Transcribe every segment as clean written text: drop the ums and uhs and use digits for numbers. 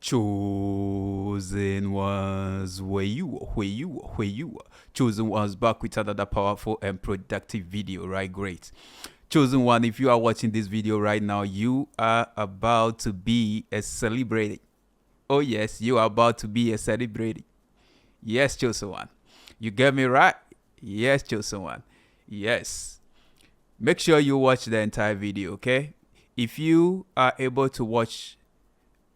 Chosen ones, where you. Chosen ones back with another powerful and productive video, right? Great. Chosen one, if you are watching this video right now, you are about to be a celebrity. Oh yes, you are about to be a celebrity. Yes, chosen one. You get me right? Yes, chosen one. Yes. Make sure you watch the entire video, okay? If you are able to watch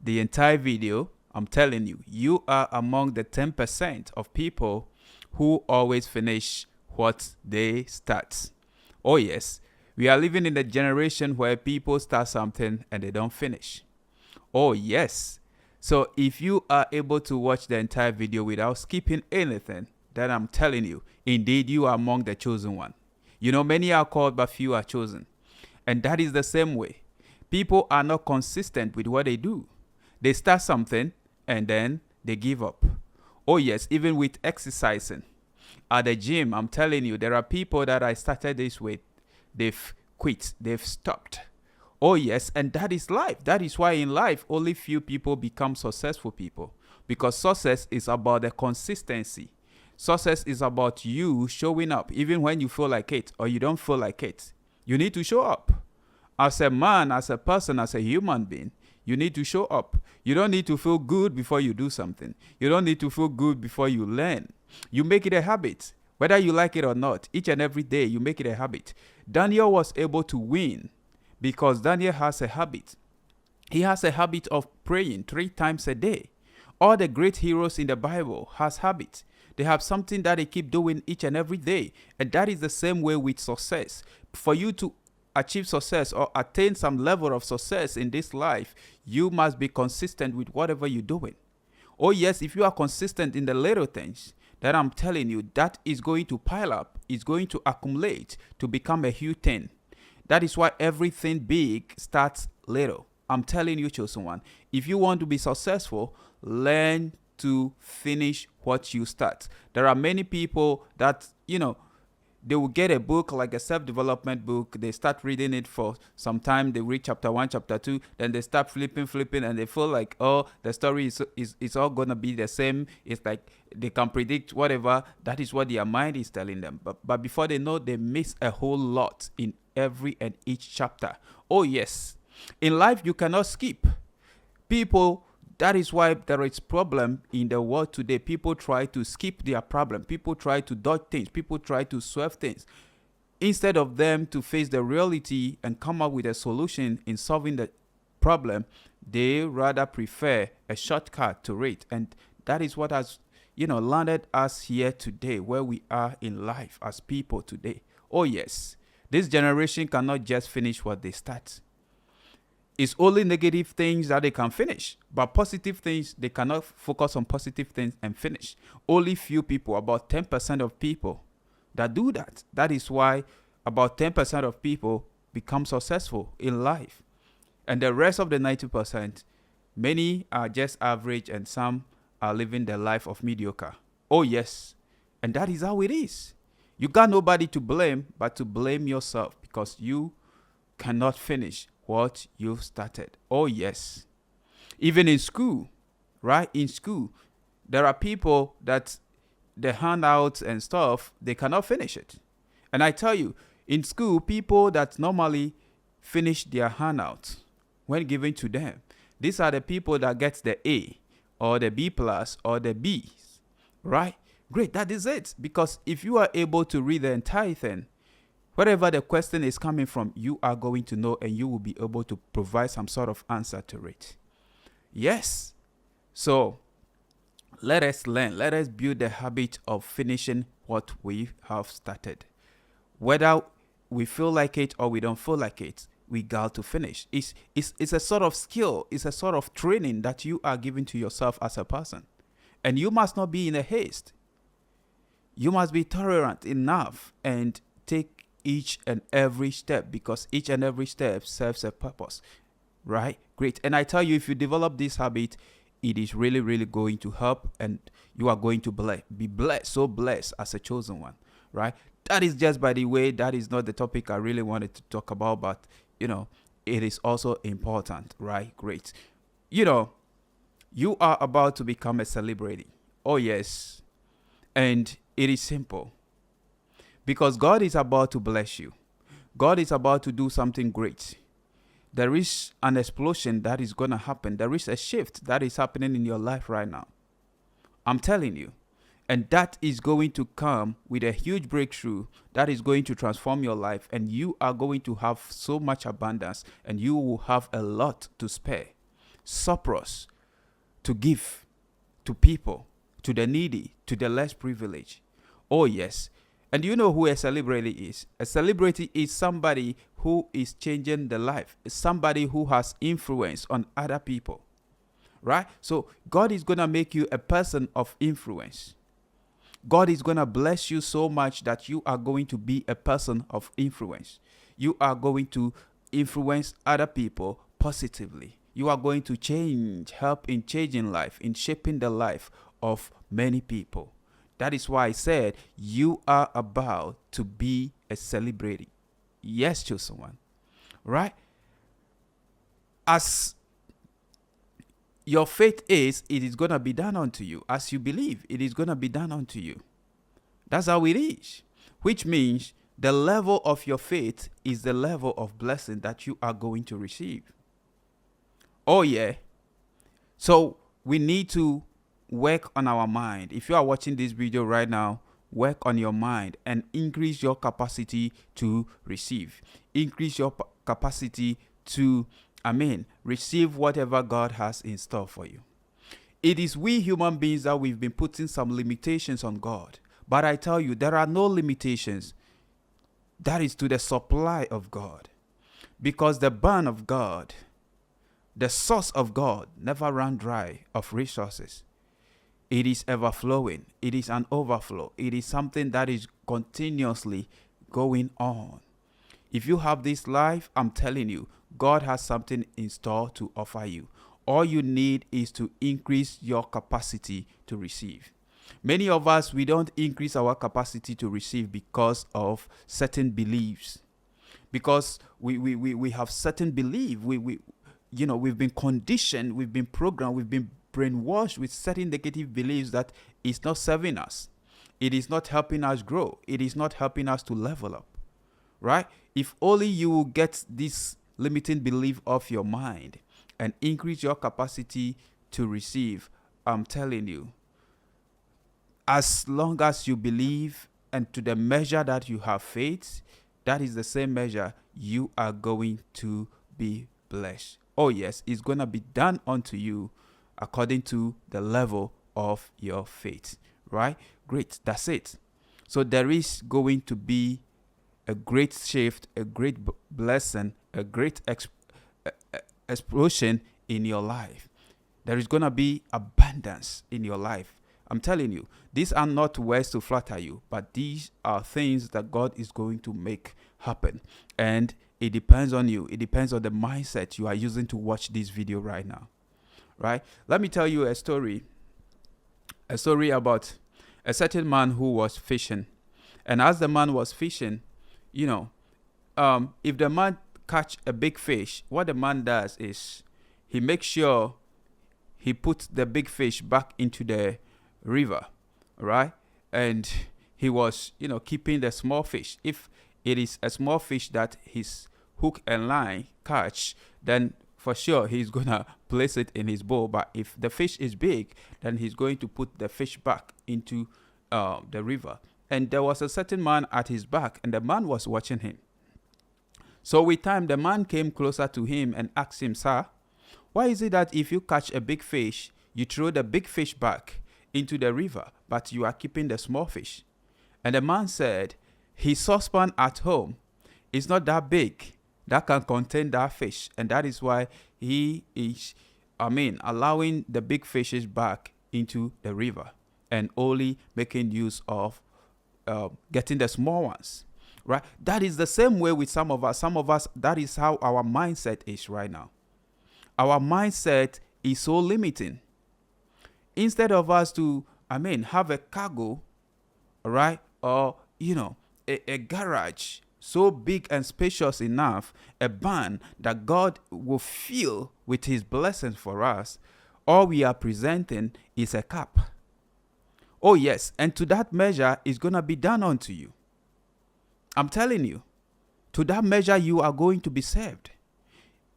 the entire video, I'm telling you, you are among the 10% of people who always finish what they start. Oh yes, we are living in a generation where people start something and they don't finish. Oh yes. So if you are able to watch the entire video without skipping anything, then I'm telling you, indeed you are among the chosen one. You know, many are called but few are chosen. And that is the same way. People are not consistent with what they do. They start something and then they give up. Oh yes, even with exercising. At the gym, I'm telling you, there are people that I started this with. They've quit. They've stopped. Oh yes, and that is life. That is why in life, only few people become successful people. Because success is about the consistency. Success is about you showing up, even when you feel like it or you don't feel like it. You need to show up. As a man, as a person, as a human being, you need to show up. You don't need to feel good before you do something. You don't need to feel good before you learn. You make it a habit. Whether you like it or not, each and every day you make it a habit. Daniel was able to win because Daniel has a habit. He has a habit of praying 3 times a day. All the great heroes in the Bible has habits. They have something that they keep doing each and every day. And that is the same way with success. For you to achieve success or attain some level of success in this life, you must be consistent with whatever you're doing. Oh yes, if you are consistent in the little things, then I'm telling you, that is going to pile up, it's going to accumulate to become a huge thing. That is why everything big starts little. I'm telling you, chosen one, if you want to be successful, learn to finish what you start. There are many people that, they will get a book like a self-development book. They start reading it for some time. They read chapter 1, chapter 2. Then they start flipping, and they feel like, oh, the story is all going to be the same. It's like they can predict whatever. That is what their mind is telling them. But before they know, they miss a whole lot in every and each chapter. Oh, yes. In life, you cannot skip. That is why there is problem in the world today. People try to skip their problem. People try to dodge things. People try to swerve things. Instead of them to face the reality and come up with a solution in solving the problem, they rather prefer a shortcut to it. And that is what has, landed us here today, where we are in life as people today. Oh yes, this generation cannot just finish what they start. It's only negative things that they can finish, but positive things, they cannot focus on positive things and finish. Only few people, about 10% of people that do that. That is why about 10% of people become successful in life. And the rest of the 90%, many are just average and some are living the life of mediocre. Oh yes, and that is how it is. You got nobody to blame but to blame yourself because you cannot finish what you've started. Oh yes. Even in school, right? In school, there are people that the handouts and stuff, they cannot finish it. And I tell you, in school, people that normally finish their handouts when given to them, these are the people that get the A or the B plus or the B's, right? Great, that is it. Because if you are able to read the entire thing, wherever the question is coming from, you are going to know and you will be able to provide some sort of answer to it. Yes. So let us learn. Let us build the habit of finishing what we have started. Whether we feel like it or we don't feel like it, we got to finish. It's a sort of skill. It's a sort of training that you are giving to yourself as a person. And you must not be in a haste. You must be tolerant enough and take each and every step, because each and every step serves a purpose, right? Great. And I tell you, if you develop this habit, it is really, really going to help, and you are going to be blessed, so blessed as a chosen one, right? That is just by the way, that is not the topic I really wanted to talk about, but it is also important, right? Great. You are about to become a celebrity. Oh, yes. And it is simple because God is about to bless you. God is about to do something great. There is an explosion that is going to happen. There is a shift that is happening in your life right now. I'm telling you. And that is going to come with a huge breakthrough that is going to transform your life. And you are going to have so much abundance and you will have a lot to spare. Surplus to give to people, to the needy, to the less privileged. Oh, yes. And you know who a celebrity is? A celebrity is somebody who is changing the life, somebody who has influence on other people, right? So God is going to make you a person of influence. God is going to bless you so much that you are going to be a person of influence. You are going to influence other people positively. You are going to help in changing life, in shaping the life of many people. That is why I said you are about to be a celebrity. Yes, chosen one. Right? As your faith is, it is going to be done unto you. As you believe, it is going to be done unto you. That's how it is. Which means the level of your faith is the level of blessing that you are going to receive. Oh, yeah. So we need to work on our mind. If you are watching this video right now, work on your mind and increase your capacity to receive. Increase your capacity to, receive whatever God has in store for you. It is we human beings that we've been putting some limitations on God. But I tell you, there are no limitations. That is to the supply of God. Because the barn of God, the source of God, never run dry of resources. It is ever flowing. It is an overflow. It is something that is continuously going on. If you have this life, I'm telling you, God has something in store to offer you. All you need is to increase your capacity to receive. Many of us, we don't increase our capacity to receive because of certain beliefs. Because we have certain belief. We've been conditioned, we've been programmed, we've been brainwashed with certain negative beliefs that it's not serving us. It is not helping us grow. It is not helping us to level up. Right? If only you will get this limiting belief off your mind and increase your capacity to receive, I'm telling you, as long as you believe and to the measure that you have faith, that is the same measure you are going to be blessed. Oh, yes, it's going to be done unto you according to the level of your faith. Right? Great. That's it. So there is going to be a great shift, a great blessing, a great explosion in your life. There is going to be abundance in your life. I'm telling you, these are not words to flatter you, but these are things that God is going to make happen. And it depends on you. It depends on the mindset you are using to watch this video right now. Right? Let me tell you a story about a certain man who was fishing. And as the man was fishing, if the man catch a big fish, what the man does is he makes sure he puts the big fish back into the river, right? And he was, keeping the small fish. If it is a small fish that his hook and line catch, then for sure he's gonna place it in his bowl. But if the fish is big, then he's going to put the fish back into the river. And there was a certain man at his back, and the man was watching him. So with time, the man came closer to him and asked him, "Sir, why is it that if you catch a big fish, you throw the big fish back into the river, but you are keeping the small fish?" And the man said, his saucepan at home is not that big that can contain that fish. And that is why he is, allowing the big fishes back into the river and only making use of getting the small ones. Right? That is the same way with some of us. Some of us, that is how our mindset is right now. Our mindset is so limiting. Instead of us to, have a cargo, right? Or, a garage so big and spacious enough, a barn that God will fill with his blessings for us. All we are presenting is a cup. Oh, yes. And to that measure is going to be done unto you. I'm telling you, to that measure you are going to be served.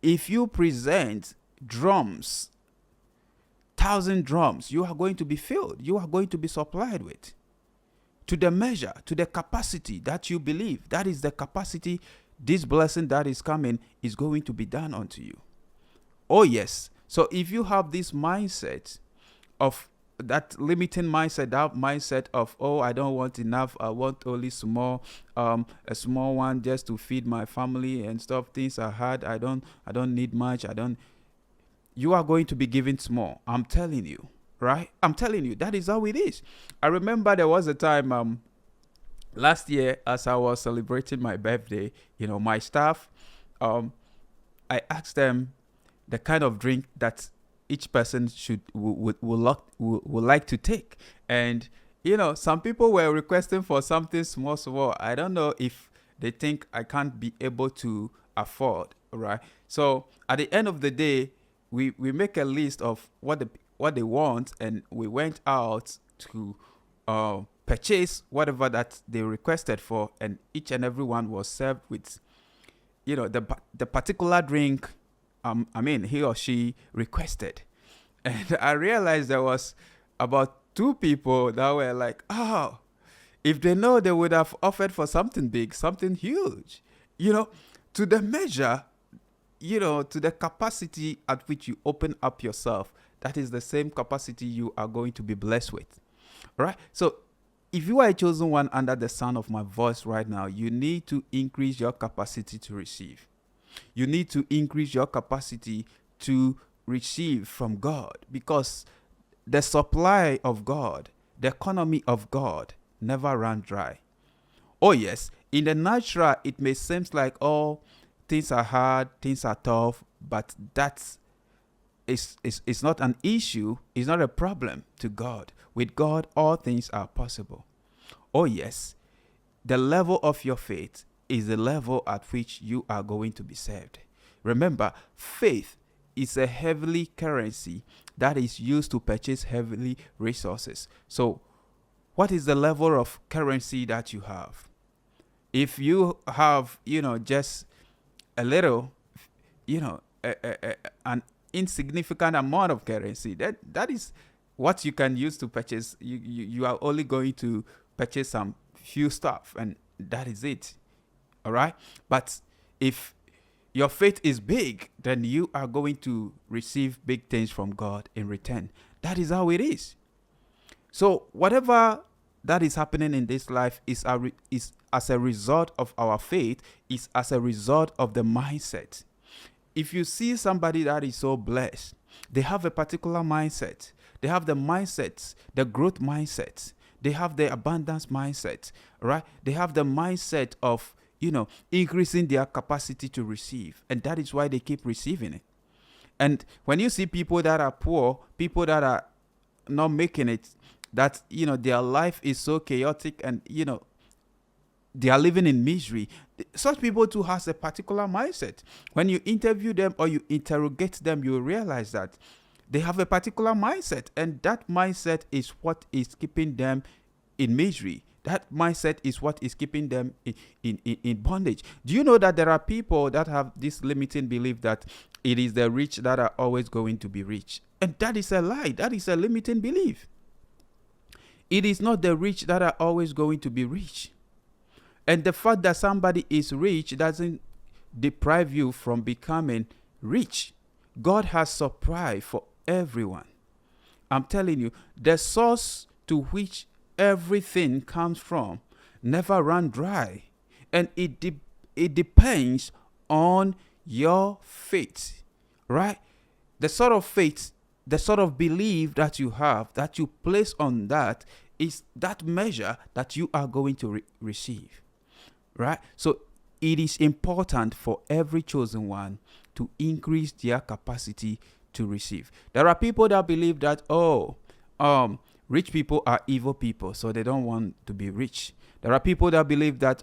If you present drums, 1,000 drums, you are going to be filled. You are going to be supplied with. To the measure, to the capacity that you believe, that is the capacity, this blessing that is coming is going to be done unto you. Oh, yes. So if you have this mindset of that limiting mindset, that mindset of, oh, I don't want enough, I want only small, a small one just to feed my family and stuff. Things are hard. I don't need much. You are going to be given small. I'm telling you, right? I'm telling you, that is how it is. I remember there was a time, last year, as I was celebrating my birthday, my staff, I asked them the kind of drink that each person would like to take. And some people were requesting for something small. I don't know if they think I can't be able to afford, right? So at the end of the day, we make a list of what they want, and we went out to purchase whatever that they requested for, and each and every one was served with the particular drink he or she requested. And I realized there was about 2 people that were like, oh, if they know, they would have offered for something big, something huge, to the measure, to the capacity at which you open up yourself. That is the same capacity you are going to be blessed with, right? So if you are a chosen one under the sound of my voice right now, you need to increase your capacity to receive. You need to increase your capacity to receive from God, because the supply of God, the economy of God never ran dry. Oh, yes, in the natural, it may seem like, oh, things are hard, things are tough, but that's it's not an issue, it's not a problem to God. With God, all things are possible. Oh, yes, the level of your faith is the level at which you are going to be saved. Remember, faith is a heavenly currency that is used to purchase heavenly resources. So, what is the level of currency that you have? If you have, just a little, an insignificant amount of currency, that is what you can use to purchase. You are only going to purchase some few stuff, and that is it. All right. But if your faith is big, then you are going to receive big things from God in return. That is how it is. So whatever that is happening in this life is as a result of our faith, is as a result of the mindset. If you see somebody that is so blessed, they have a particular mindset. They have the mindset, the growth mindset. They have the abundance mindset, right? They have the mindset of, increasing their capacity to receive. And that is why they keep receiving it. And when you see people that are poor, people that are not making it, that, their life is so chaotic and, they are living in misery. Such people too has a particular mindset. When you interview them or you interrogate them, you realize that they have a particular mindset. And that mindset is what is keeping them in misery. That mindset is what is keeping them in bondage. Do you know that there are people that have this limiting belief that it is the rich that are always going to be rich? And that is a lie. That is a limiting belief. It is not the rich that are always going to be rich. And the fact that somebody is rich doesn't deprive you from becoming rich. God has supply for everyone. I'm telling you, the source to which everything comes from never run dry, and it depends on your faith, right? The sort of faith, the sort of belief that you have, that you place on that, is that measure that you are going to receive, right? So it is important for every chosen one to increase their capacity to receive. There are people that believe that, rich people are evil people, so they don't want to be rich. There are people that believe that,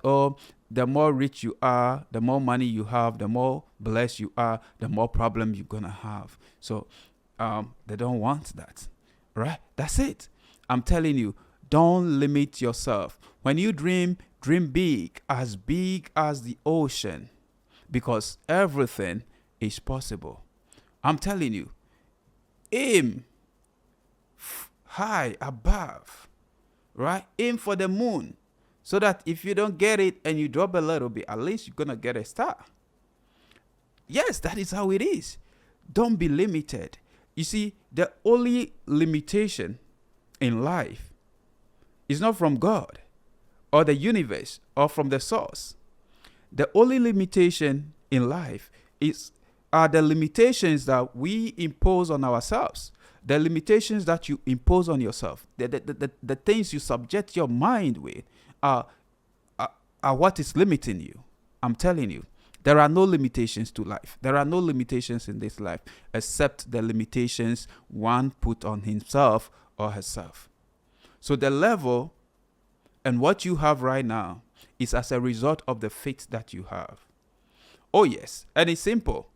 the more rich you are, the more money you have, the more blessed you are, the more problem you're going to have. So they don't want that, right? That's it. I'm telling you, don't limit yourself. When you dream big as the ocean, because everything is possible. I'm telling you, aim high above, right? Aim for the moon, so that if you don't get it and you drop a little bit, at least you're gonna get a star. Yes, that is how it is. Don't be limited. You see, the only limitation in life is not from God or the universe or from the source. The only limitation in life are the limitations that we impose on ourselves. The limitations that you impose on yourself, the things you subject your mind with are what is limiting you. I'm telling you, there are no limitations to life. There are no limitations in this life except the limitations one put on himself or herself. So the level and what you have right now is as a result of the faith that you have. Oh yes, and it's simple.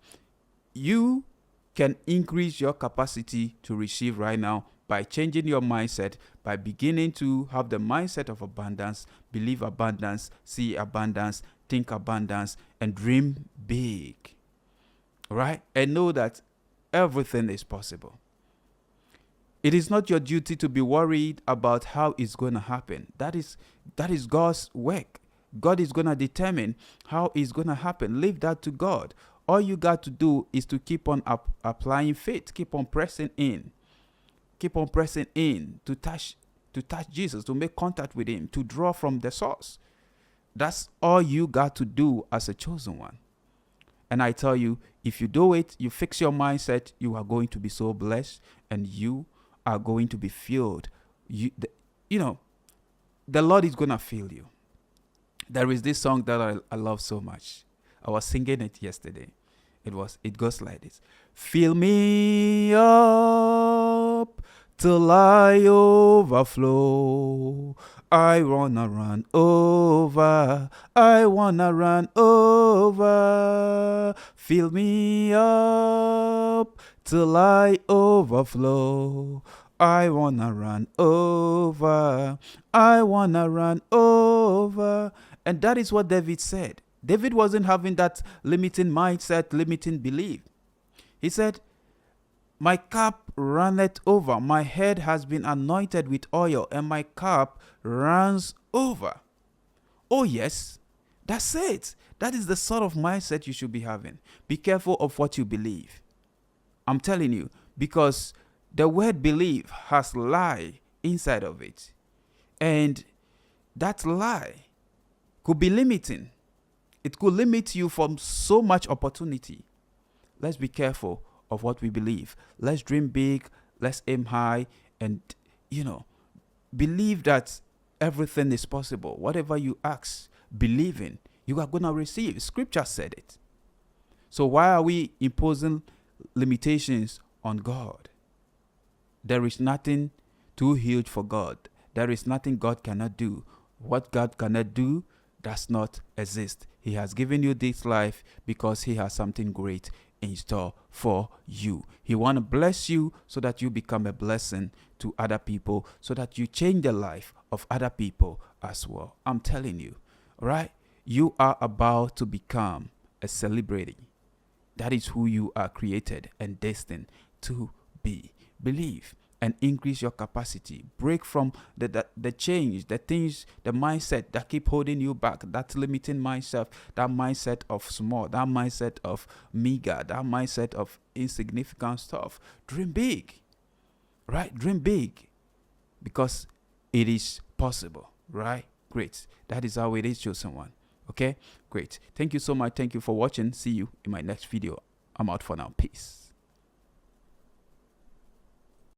You can increase your capacity to receive right now by changing your mindset, by beginning to have the mindset of abundance, believe abundance, see abundance, think abundance, and dream big. Right? And know that everything is possible. It is not your duty to be worried about how it's going to happen. That is God's work. God is going to determine how it's going to happen. Leave that to God. All you got to do is to keep on applying faith, keep on pressing in. Keep on pressing in to touch Jesus, to make contact with him, to draw from the source. That's all you got to do as a chosen one. And I tell you, if you do it, you fix your mindset, you are going to be so blessed and you are going to be filled. The Lord is going to fill you. There is this song that I love so much. I was singing it yesterday. It goes like this. Fill me up till I overflow. I wanna run over. I wanna run over. Fill me up till I overflow. I wanna run over. I wanna run over. And that is what David said. David wasn't having that limiting mindset, limiting belief. He said, my cup runneth over. My head has been anointed with oil, and my cup runs over. Oh yes, that's it. That is the sort of mindset you should be having. Be careful of what you believe. I'm telling you, because the word believe has lie inside of it. And that lie could be limiting. It could limit you from so much opportunity. Let's be careful of what we believe. Let's dream big. Let's aim high. And, believe that everything is possible. Whatever you ask, believe in, you are going to receive. Scripture said it. So why are we imposing limitations on God? There is nothing too huge for God. There is nothing God cannot do. What God cannot do does not exist. He has given you this life because he has something great in store for you. He wants to bless you so that you become a blessing to other people, so that you change the life of other people as well. I'm telling you, right? You are about to become a celebrity. That is who you are created and destined to be. Believe and increase your capacity. Break from the change, the things, the mindset that keep holding you back, that limiting mindset, that mindset of small, that mindset of meager, that mindset of insignificant stuff. Dream big, right? Dream big, because it is possible, right? Great. That is how it is, chosen one. Okay, great. Thank you so much. Thank you for watching. See you in my next video. I'm out for now. Peace.